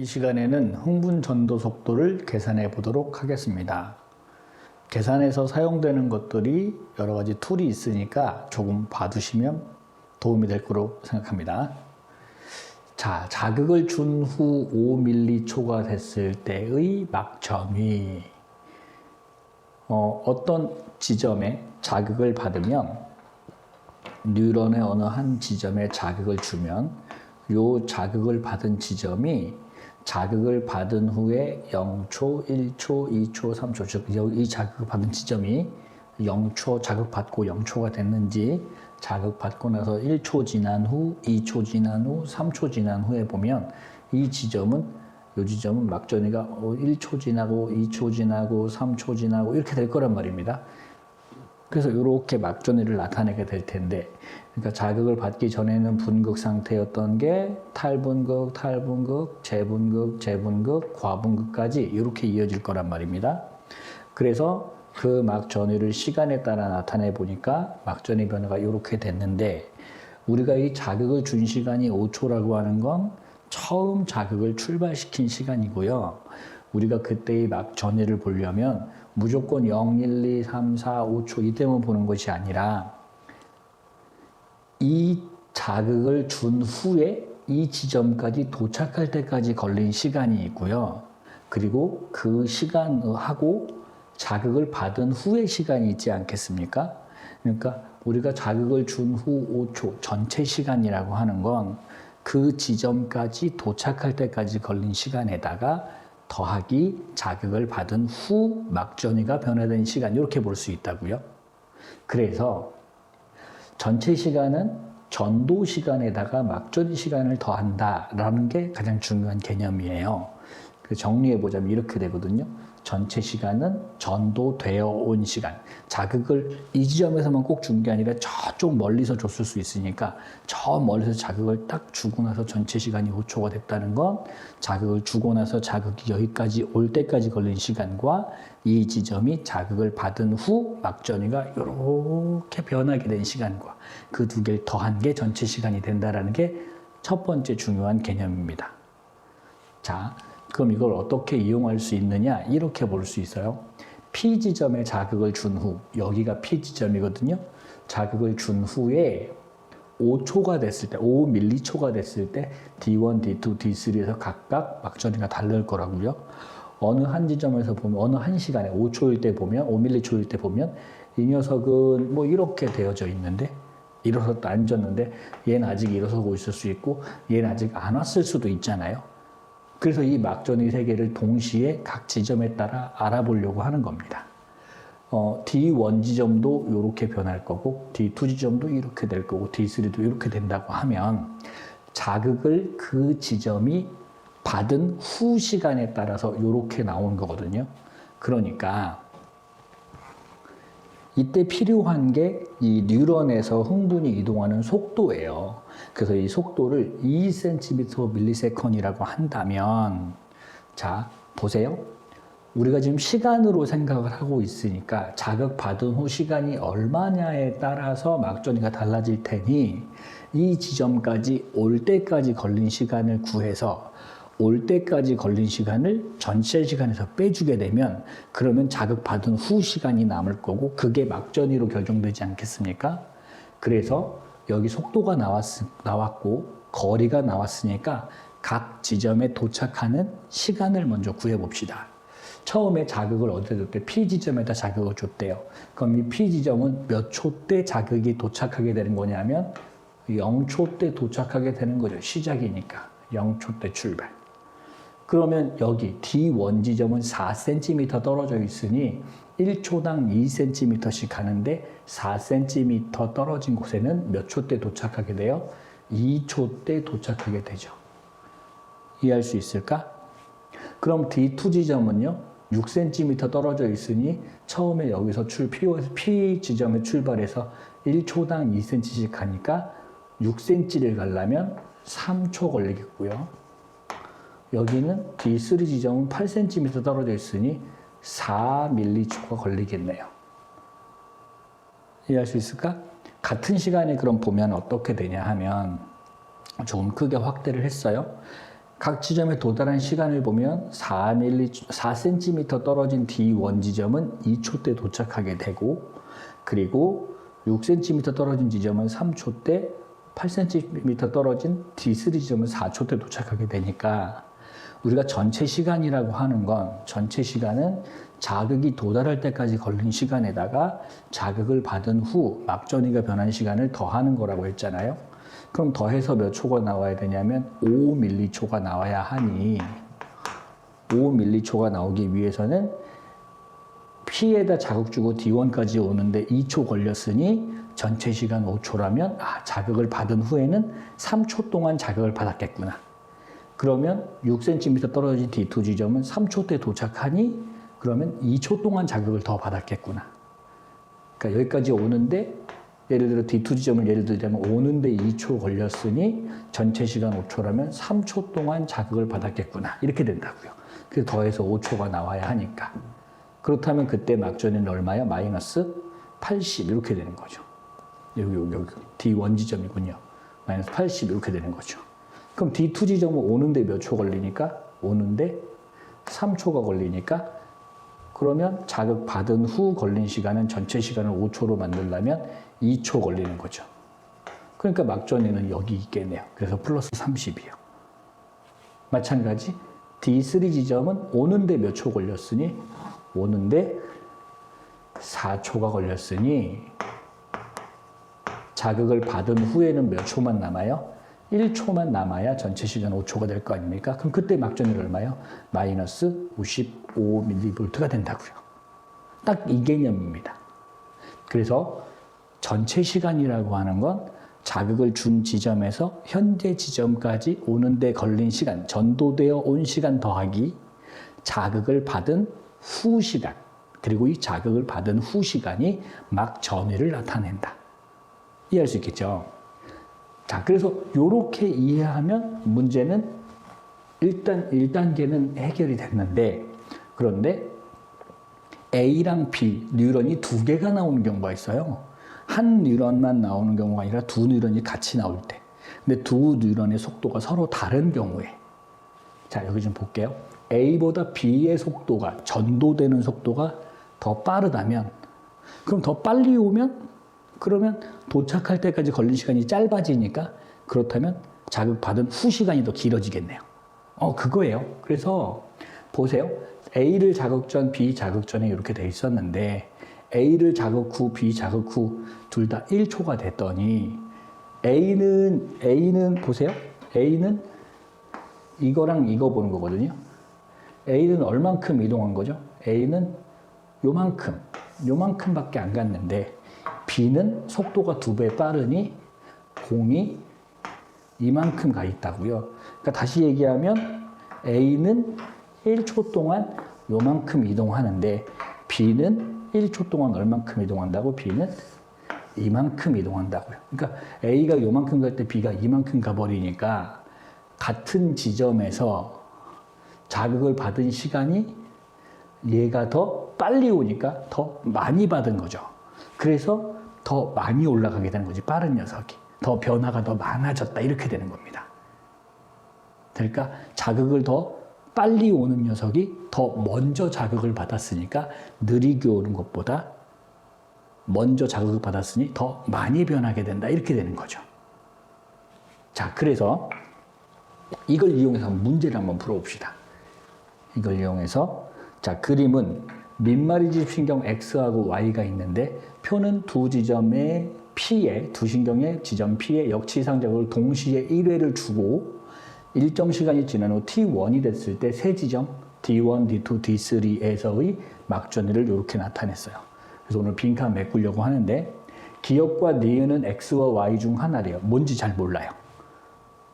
이 시간에는 흥분 전도 속도를 계산해 보도록 하겠습니다. 계산에서 사용되는 것들이 여러 가지 툴이 있으니까 조금 봐두시면 도움이 될 거로 생각합니다. 자, 자극을 준 후 5mC가 됐을 때의 막점이 어떤 지점에 자극을 받으면 뉴런의 어느 한 지점에 자극을 주면 이 자극을 받은 지점이 자극을 받은 후에 0초, 1초, 2초, 3초 즉 이 자극을 받은 지점이 0초 자극받고 0초가 됐는지 자극받고 나서 1초 지난 후, 2초 지난 후, 3초 지난 후에 보면 이 지점은 막전이가 1초 지나고 2초 지나고 3초 지나고 이렇게 될 거란 말입니다. 그래서 이렇게 막전이를 나타내게 될 텐데, 그러니까 자극을 받기 전에는 분극 상태였던 게 탈분극, 재분극, 과분극까지 이렇게 이어질 거란 말입니다. 그래서 그 막전이를 시간에 따라 나타내 보니까 막전이 변화가 이렇게 됐는데, 우리가 이 자극을 준 시간이 5초라고 하는 건 처음 자극을 출발시킨 시간이고요. 우리가 그때의 막전이를 보려면 무조건 0, 1, 2, 3, 4, 5초 이때만 보는 것이 아니라 이 자극을 준 후에 이 지점까지 도착할 때까지 걸린 시간이 있고요. 그리고 그 시간하고 자극을 받은 후의 시간이 있지 않겠습니까? 그러니까 우리가 자극을 준 후 5초 전체 시간이라고 하는 건 그 지점까지 도착할 때까지 걸린 시간에다가 더하기 자극을 받은 후 막전이가 변화된 시간, 이렇게 볼 수 있다고요. 그래서 전체 시간은 전도 시간에다가 막전이 시간을 더한다라는 게 가장 중요한 개념이에요. 정리해보자면 이렇게 되거든요. 전체 시간은 전도되어 온 시간. 자극을 이 지점에서만 꼭 준 게 아니라 저쪽 멀리서 줬을 수 있으니까 저 멀리서 자극을 딱 주고 나서 전체 시간이 5초가 됐다는 건 자극을 주고 나서 자극이 여기까지 올 때까지 걸린 시간과 이 지점이 자극을 받은 후 막전이가 이렇게 변하게 된 시간과 그 두 개를 더한 게 전체 시간이 된다는 게 첫 번째 중요한 개념입니다. 자, 그럼 이걸 어떻게 이용할 수 있느냐? 이렇게 볼 수 있어요. P 지점에 자극을 준 후, 여기가 P 지점이거든요. 자극을 준 후에 5초가 됐을 때, 5mC가 됐을 때 D1, D2, D3에서 각각 막전이가 다를 거라고요. 어느 한 지점에서 보면, 어느 한 시간에 5초일 때 보면, 5mC일 때 보면 이 녀석은 뭐 이렇게 되어져 있는데 일어섰다 앉았는데 얘는 아직 일어서고 있을 수 있고 얘는 아직 안 왔을 수도 있잖아요. 그래서 이 막전의 세계를 동시에 각 지점에 따라 알아보려고 하는 겁니다. D1 지점도 이렇게 변할 거고 D2 지점도 이렇게 될 거고 D3도 이렇게 된다고 하면 자극을 그 지점이 받은 후 시간에 따라서 이렇게 나오는 거거든요. 그러니까 이때 필요한 게 이 뉴런에서 흥분이 이동하는 속도예요. 그래서 이 속도를 2cm/ms 한다면, 자, 보세요. 우리가 지금 시간으로 생각을 하고 있으니까 자극받은 후 시간이 얼마냐에 따라서 막전이가 달라질 테니 이 지점까지 올 때까지 걸린 시간을 구해서 올 때까지 걸린 시간을 전체 시간에서 빼주게 되면 그러면 자극받은 후 시간이 남을 거고 그게 막전이로 결정되지 않겠습니까? 그래서 여기 속도가 나왔고 거리가 나왔으니까 각 지점에 도착하는 시간을 먼저 구해봅시다. 처음에 자극을 어디다 줬대? P 지점에다 자극을 줬대요. 그럼 이 P 지점은 몇 초 때 자극이 도착하게 되는 거냐면 0초 때 도착하게 되는 거죠. 시작이니까 0초 때 출발. 그러면 여기 D1 지점은 4cm 떨어져 있으니 1초당 2cm씩 가는데 4cm 떨어진 곳에는 몇 초 때 도착하게 돼요? 2초 때 도착하게 되죠. 이해할 수 있을까? 그럼 D2 지점은요? 6cm 떨어져 있으니 처음에 여기서 P 지점에 출발해서 1초당 2cm씩 가니까 6cm를 가려면 3초 걸리겠고요. 여기는 D3 지점은 8cm 떨어져 있으니 4mC가 걸리겠네요. 이해할 수 있을까? 같은 시간에 그럼 보면 어떻게 되냐 하면 조금 크게 확대를 했어요. 각 지점에 도달한 시간을 보면 4cm 떨어진 D1 지점은 2초 때 도착하게 되고, 그리고 6cm 떨어진 지점은 3초 때, 8cm 떨어진 D3 지점은 4초 때 도착하게 되니까 우리가 전체 시간이라고 하는 건, 전체 시간은 자극이 도달할 때까지 걸린 시간에다가 자극을 받은 후 막전이가 변한 시간을 더하는 거라고 했잖아요. 그럼 더해서 몇 초가 나와야 되냐면 5mC가 나와야 하니, 5mC가 나오기 위해서는 P에다 자극 주고 D1까지 오는데 2초 걸렸으니 전체 시간 5초라면 자극을 받은 후에는 3초 동안 자극을 받았겠구나. 그러면 6cm 떨어진 D2 지점은 3초 때 도착하니 그러면 2초 동안 자극을 더 받았겠구나. 그러니까 여기까지 오는데, 예를 들어 D2 지점을 예를 들자면 오는데 2초 걸렸으니 전체 시간 5초라면 3초 동안 자극을 받았겠구나. 이렇게 된다고요. 그래서 더해서 5초가 나와야 하니까. 그렇다면 그때 막전은 얼마야? 마이너스 80 이렇게 되는 거죠. 여기 D1 지점이군요. 마이너스 80 이렇게 되는 거죠. 그럼 D2 지점은 오는데 몇 초 걸리니까? 오는데 3초가 걸리니까, 그러면 자극 받은 후 걸린 시간은 전체 시간을 5초로 만들려면 2초 걸리는 거죠. 그러니까 막전에는 여기 있겠네요. 그래서 플러스 30이요. 마찬가지 D3 지점은 오는데 몇 초 걸렸으니, 오는데 4초가 걸렸으니 자극을 받은 후에는 몇 초만 남아요? 1초만 남아야 전체 시간 5초가 될 거 아닙니까? 그럼 그때 막전율 얼마요? 마이너스 55mV가 된다고요. 딱 이 개념입니다. 그래서 전체 시간이라고 하는 건 자극을 준 지점에서 현재 지점까지 오는데 걸린 시간, 전도되어 온 시간 더하기 자극을 받은 후 시간, 그리고 이 자극을 받은 후 시간이 막 전위를 나타낸다. 이해할 수 있겠죠? 자, 그래서 이렇게 이해하면 문제는 일단 1단계는 해결이 됐는데, 그런데 A랑 B 뉴런이 두 개가 나오는 경우가 있어요. 한 뉴런만 나오는 경우가 아니라 두 뉴런이 같이 나올 때. 근데 두 뉴런의 속도가 서로 다른 경우에. 자, 여기 좀 볼게요. A보다 B의 속도가, 전도되는 속도가 더 빠르다면, 그럼 더 빨리 오면, 그러면 도착할 때까지 걸린 시간이 짧아지니까, 그렇다면 자극받은 후 시간이 더 길어지겠네요. 그거예요. 그래서 보세요. A를 자극 전, B 자극 전에 이렇게 돼 있었는데, A를 자극 후, B 자극 후 둘 다 1초가 됐더니, A는 보세요. A는 이거랑 이거 보는 거거든요. A는 얼만큼 이동한 거죠? A는 요만큼밖에 안 갔는데, B는 속도가 2배 빠르니 공이 이만큼 가 있다고요. 그러니까 다시 얘기하면 A는 1초 동안 요만큼 이동하는데 B는 1초 동안 얼만큼 이동한다고? B는 이만큼 이동한다고요. 그러니까 A가 요만큼 갈 때 B가 이만큼 가버리니까 같은 지점에서 자극을 받은 시간이 얘가 더 빨리 오니까 더 많이 받은 거죠. 그래서 더 많이 올라가게 되는 거지, 빠른 녀석이. 더 변화가 더 많아졌다, 이렇게 되는 겁니다. 그러니까 자극을 더 빨리 오는 녀석이 더 먼저 자극을 받았으니까 느리게 오는 것보다 먼저 자극을 받았으니 더 많이 변하게 된다, 이렇게 되는 거죠. 자, 그래서 이걸 이용해서 문제를 한번 풀어봅시다. 이걸 이용해서, 자, 그림은 민마리집 신경 X하고 Y가 있는데 표는 두 지점의 P에, 두 신경의 지점 P에 역치상 자극을 동시에 1회를 주고 일정 시간이 지난 후 T1이 됐을 때 세 지점 D1, D2, D3에서의 막전위를 이렇게 나타냈어요. 그래서 오늘 빈칸 메꾸려고 하는데, 기억과 니은은 X와 Y 중 하나래요. 뭔지 잘 몰라요.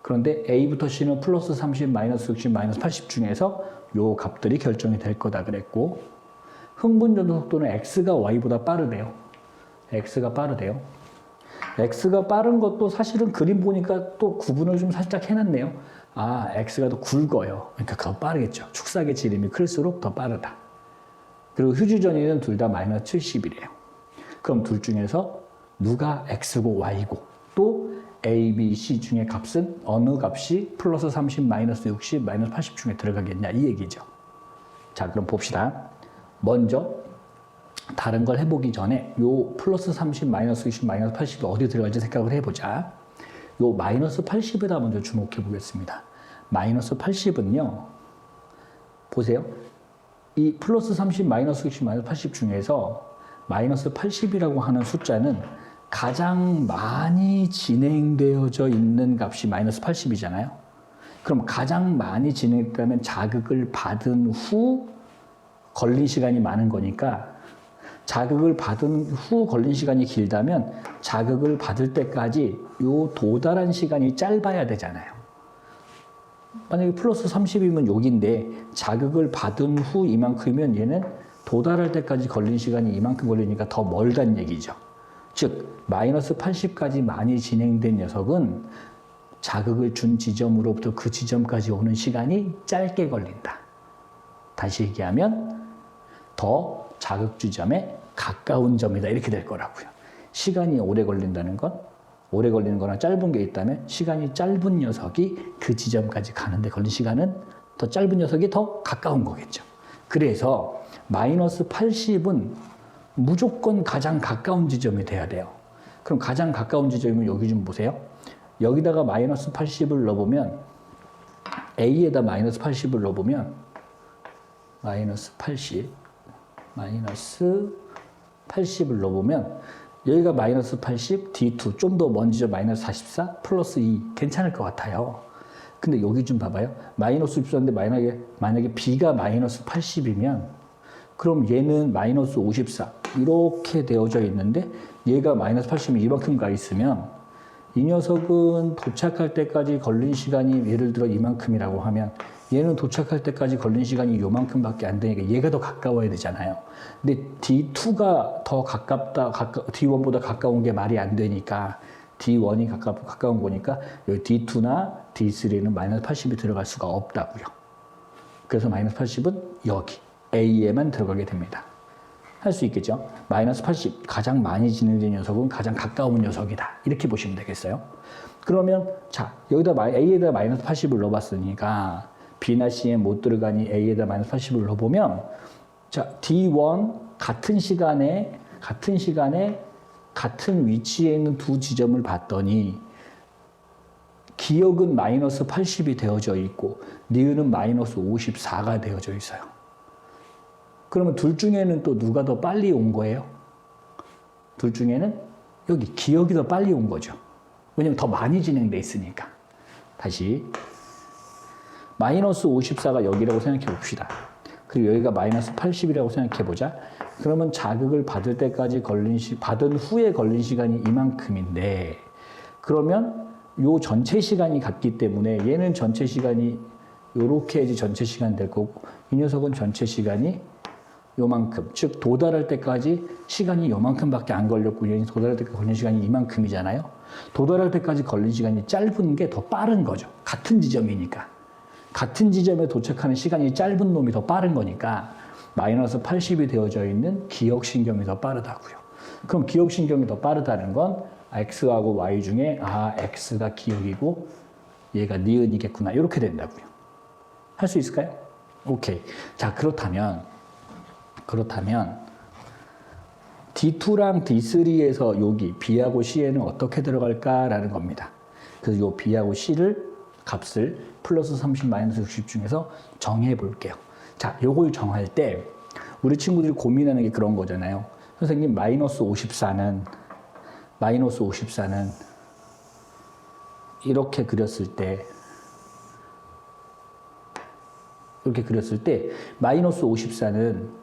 그런데 A부터 C는 플러스 30, 마이너스 60, 마이너스 80 중에서 요 값들이 결정이 될 거다 그랬고, 흥분 전도 속도는 X가 Y보다 빠르대요. X가 빠르대요. X가 빠른 것도 사실은 그림 보니까 또 구분을 좀 살짝 해놨네요. X가 더 굵어요. 그러니까 더 빠르겠죠. 축삭의 지름이 클수록 더 빠르다. 그리고 휴지전이는 둘 다 마이너스 70이래요. 그럼 둘 중에서 누가 X고 Y고, 또 A, B, C 중에 값은 어느 값이 플러스 30, 마이너스 60, 마이너스 80 중에 들어가겠냐 이 얘기죠. 자, 그럼 봅시다. 먼저 다른 걸 해보기 전에 요 플러스 30, 마이너스 60, 마이너스 80이 어디 들어갈지 생각을 해보자. 요 마이너스 80에다 먼저 주목해 보겠습니다. 마이너스 80은요. 보세요. 이 플러스 30, 마이너스 60, 마이너스 80 중에서 마이너스 80이라고 하는 숫자는 가장 많이 진행되어져 있는 값이 마이너스 80이잖아요. 그럼 가장 많이 진행됐다면 자극을 받은 후 걸린 시간이 많은 거니까 자극을 받은 후 걸린 시간이 길다면 자극을 받을 때까지 요 도달한 시간이 짧아야 되잖아요. 만약에 플러스 30이면 여기인데 자극을 받은 후 이만큼이면 얘는 도달할 때까지 걸린 시간이 이만큼 걸리니까 더 멀다는 얘기죠. 즉 마이너스 80까지 많이 진행된 녀석은 자극을 준 지점으로부터 그 지점까지 오는 시간이 짧게 걸린다. 다시 얘기하면 더 자극 지점에 가까운 점이다 이렇게 될 거라고요. 시간이 오래 걸린다는 건 오래 걸리는 거나 짧은 게 있다면 시간이 짧은 녀석이 그 지점까지 가는데 걸린 시간은 더 짧은 녀석이 더 가까운 거겠죠. 그래서 마이너스 80은 무조건 가장 가까운 지점이 돼야 돼요. 그럼 가장 가까운 지점이면 여기 좀 보세요. 여기다가 마이너스 80을 넣어보면 A에다 마이너스 80을 넣어보면 마이너스 80을 넣어보면 여기가 마이너스 80, D2 좀 더 먼 지점 마이너스 44 플러스 2 괜찮을 것 같아요. 근데 여기 좀 봐봐요. 마이너스 64인데 만약에 B가 마이너스 80이면 그럼 얘는 마이너스 54 이렇게 되어져 있는데 얘가 마이너스 80이면 이만큼 가 있으면 이 녀석은 도착할 때까지 걸린 시간이 예를 들어 이만큼이라고 하면 얘는 도착할 때까지 걸린 시간이 요만큼밖에 안 되니까 얘가 더 가까워야 되잖아요. 근데 D2가 더 D1보다 가까운 게 말이 안 되니까 D1이 가까운 거니까 여기 D2나 D3는 마이너스 80이 들어갈 수가 없다고요. 그래서 마이너스 80은 여기 A에만 들어가게 됩니다. 할 수 있겠죠? 마이너스 80 가장 많이 진행된 녀석은 가장 가까운 녀석이다. 이렇게 보시면 되겠어요. 그러면 자 여기다 A에다 마이너스 80을 넣어봤으니까 B나 C에 못 들어가니 A에다 마이너스 80을 넣어보면 자 D1 같은 시간에 같은 위치에 있는 두 지점을 봤더니 기억은 마이너스 80이 되어져 있고 니은은 마이너스 54가 되어져 있어요. 그러면 둘 중에는 또 누가 더 빨리 온 거예요? 둘 중에는 여기 기억이 더 빨리 온 거죠. 왜냐면 더 많이 진행돼 있으니까. 다시 마이너스 54가 여기라고 생각해 봅시다. 그리고 여기가 마이너스 80이라고 생각해 보자. 그러면 자극을 받을 때까지 받은 후에 걸린 시간이 이만큼인데 그러면 요 전체 시간이 같기 때문에 얘는 전체 시간이 요렇게 해야지 전체 시간 될 거고 이 녀석은 전체 시간이 요만큼, 즉 도달할 때까지 시간이 요만큼밖에 안 걸렸고 얘는 도달할 때까지 걸린 시간이 이만큼이잖아요. 도달할 때까지 걸린 시간이 짧은 게 더 빠른 거죠. 같은 지점이니까. 같은 지점에 도착하는 시간이 짧은 놈이 더 빠른 거니까 마이너스 80이 되어져 있는 기억신경이 더 빠르다고요. 그럼 기억신경이 더 빠르다는 건 X하고 Y 중에 X가 기억이고 얘가 니은이겠구나 이렇게 된다고요. 할 수 있을까요? 오케이. 자 그렇다면 D2랑 D3에서 여기 B하고 C에는 어떻게 들어갈까라는 겁니다. 그래서 요 B하고 C를 값을 플러스 30 마이너스 60 중에서 정해 볼게요. 자, 요걸 정할 때 우리 친구들이 고민하는 게 그런 거잖아요. 선생님 마이너스 54는 이렇게 그렸을 때 마이너스 54는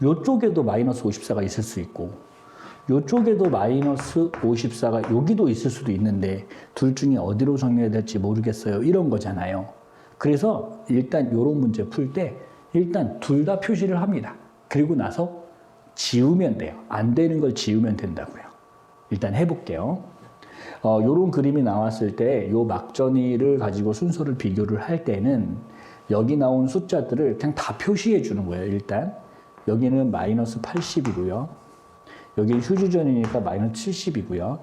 요쪽에도 마이너스 54가 있을 수 있고 요쪽에도 마이너스 54가 여기도 있을 수도 있는데 둘 중에 어디로 정리해야 될지 모르겠어요. 이런 거잖아요. 그래서 일단 이런 문제 풀 때 일단 둘 다 표시를 합니다. 그리고 나서 지우면 돼요. 안 되는 걸 지우면 된다고요. 일단 해볼게요. 요런 그림이 나왔을 때 요 막전이를 가지고 순서를 비교를 할 때는 여기 나온 숫자들을 그냥 다 표시해 주는 거예요. 일단 여기는 마이너스 80이고요. 여기는 휴지전이니까 마이너스 70이고요.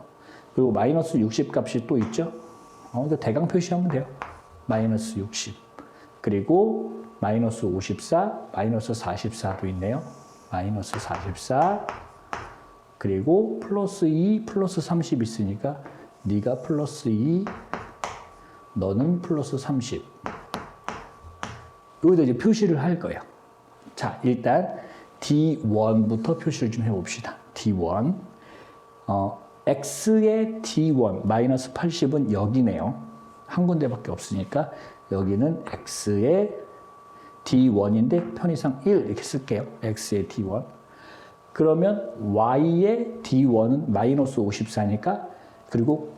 그리고 마이너스 60 값이 또 있죠. 이거 대강 표시하면 돼요. 마이너스 60. 그리고 마이너스 54, 마이너스 44도 있네요. 마이너스 44. 그리고 플러스 2, 플러스 30 있으니까 네가 플러스 2, 너는 플러스 30. 여기다 이제 표시를 할 거예요. 자, 일단 D1부터 표시를 좀 해봅시다. D1. X의 D1, 마이너스 80은 여기네요. 한 군데밖에 없으니까 여기는 X의 D1인데 편의상 1 이렇게 쓸게요. X의 D1. 그러면 Y의 D1은 마이너스 54니까 그리고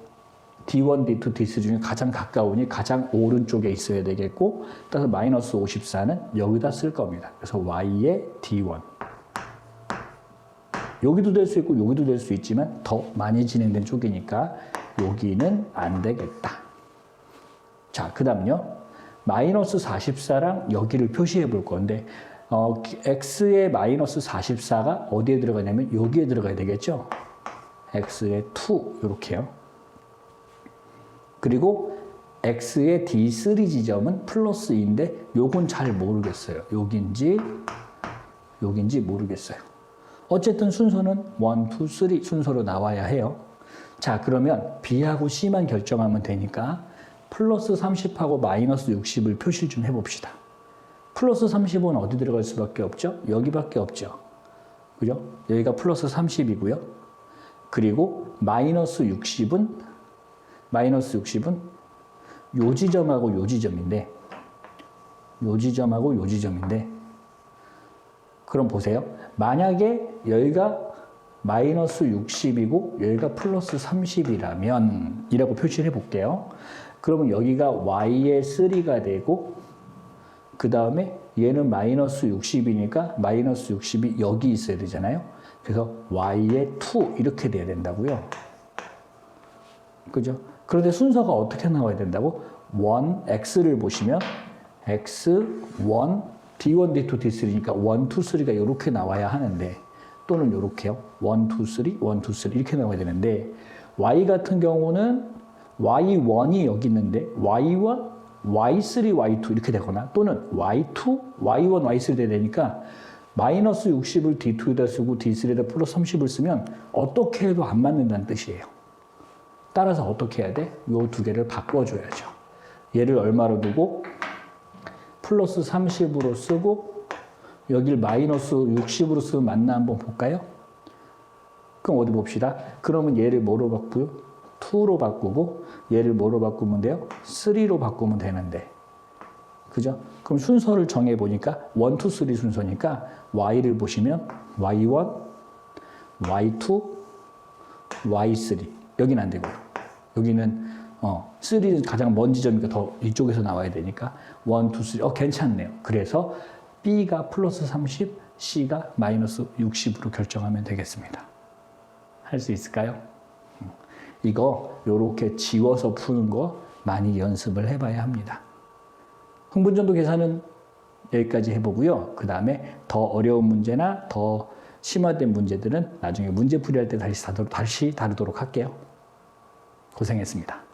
D1, D2, D3 중에 가장 가까우니 가장 오른쪽에 있어야 되겠고 따라서 마이너스 54는 여기다 쓸 겁니다. 그래서 Y의 D1. 여기도 될 수 있고 여기도 될 수 있지만 더 많이 진행된 쪽이니까 여기는 안 되겠다. 자, 그 다음요. 마이너스 44랑 여기를 표시해 볼 건데 X의 마이너스 44가 어디에 들어가냐면 여기에 들어가야 되겠죠. X의 2 이렇게요. 그리고 X의 D3 지점은 플러스 2인데 요건 잘 모르겠어요. 여긴지 모르겠어요. 어쨌든 순서는 1, 2, 3 순서로 나와야 해요. 자, 그러면 B하고 C만 결정하면 되니까 플러스 30하고 마이너스 60을 표시를 좀 해봅시다. 플러스 30은 어디 들어갈 수밖에 없죠? 여기밖에 없죠. 그죠? 여기가 플러스 30이고요. 그리고 마이너스 60은 요 지점하고 요 지점인데 그럼 보세요. 만약에 여기가 마이너스 60이고 여기가 플러스 30이라면 이라고 표시를 해볼게요. 그러면 여기가 Y의 3가 되고 그 다음에 얘는 마이너스 60이니까 마이너스 60이 여기 있어야 되잖아요. 그래서 Y의 2 이렇게 돼야 된다고요. 그죠? 그런데 순서가 어떻게 나와야 된다고? 1, X를 보시면 X, 1, D1, D2, D3니까 1, 2, 3가 이렇게 나와야 하는데 또는 이렇게요. 1, 2, 3, 1, 2, 3 이렇게 나와야 되는데 Y 같은 경우는 Y1이 여기 있는데 Y1, Y3, Y2 이렇게 되거나 또는 Y2, Y1, Y3 돼야 되니까 마이너스 60을 D2에다 쓰고 D3에다 플러스 30을 쓰면 어떻게 해도 안 맞는다는 뜻이에요. 따라서 어떻게 해야 돼? 요 두 개를 바꿔줘야죠. 얘를 얼마로 두고 플러스 30으로 쓰고 여길 마이너스 60으로 쓰면 맞나 한번 볼까요? 그럼 어디 봅시다. 그러면 얘를 뭐로 바꾸요? 2로 바꾸고 얘를 뭐로 바꾸면 돼요? 3로 바꾸면 되는데 그죠? 그럼 순서를 정해보니까 1, 2, 3 순서니까 Y를 보시면 Y1, Y2, Y3 여기는 안 되고요. 여기는 3는 가장 먼 지점이니까 더 이쪽에서 나와야 되니까 1, 2, 3 괜찮네요. 그래서 B가 플러스 30, C가 마이너스 60으로 결정하면 되겠습니다. 할 수 있을까요? 이거 요렇게 지워서 푸는 거 많이 연습을 해봐야 합니다. 흥분전도 계산은 여기까지 해보고요. 그 다음에 더 어려운 문제나 더 심화된 문제들은 나중에 문제풀이 할 때 다시 다루도록 할게요. 고생했습니다.